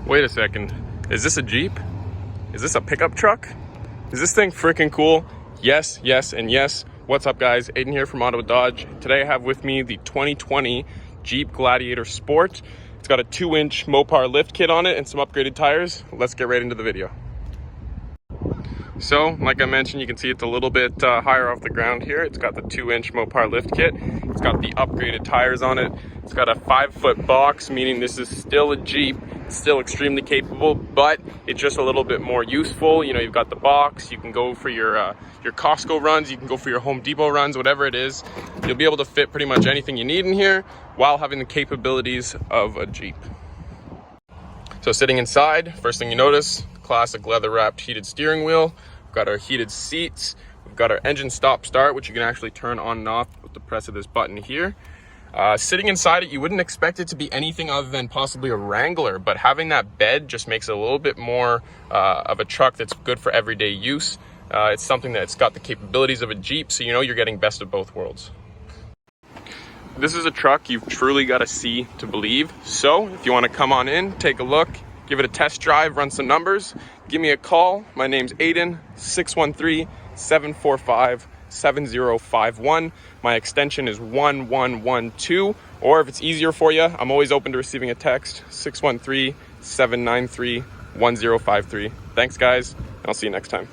Wait a second. Is this a Jeep? Is this a pickup truck? Is this thing freaking cool? Yes, yes, and yes. What's up, guys? Aidan here from Ottawa Dodge. Today I have with me the 2020 Jeep Gladiator Sport. It's got a 2-inch Mopar lift kit on it and some upgraded tires. Let's get right into the video. So, like I mentioned, you can see it's a little bit higher off the ground here. It's got the 2-inch Mopar lift kit. It's got the upgraded tires on it. It's got a 5-foot box, meaning this is still a Jeep. It's still extremely capable, but it's just a little bit more useful. You know, you've got the box. You can go for your Costco runs. You can go for your Home Depot runs, whatever it is. You'll be able to fit pretty much anything you need in here while having the capabilities of a Jeep. So sitting inside, first thing you notice, classic leather-wrapped heated steering wheel. We've got our heated seats. We've got our engine stop-start, which you can actually turn on and off with the press of this button here. Sitting inside it, you wouldn't expect it to be anything other than possibly a Wrangler, but having that bed just makes it a little bit more of a truck that's good for everyday use. It's something that's got the capabilities of a Jeep, so you know you're getting best of both worlds. This is a truck you've truly got to see to believe. So if you want to come on in, take a look, give it a test drive, run some numbers, give me a call. My name's Aidan, 613-745-7051. My extension is 1112, or if it's easier for you, I'm always open to receiving a text, 613-793-1053. Thanks, guys, and I'll see you next time.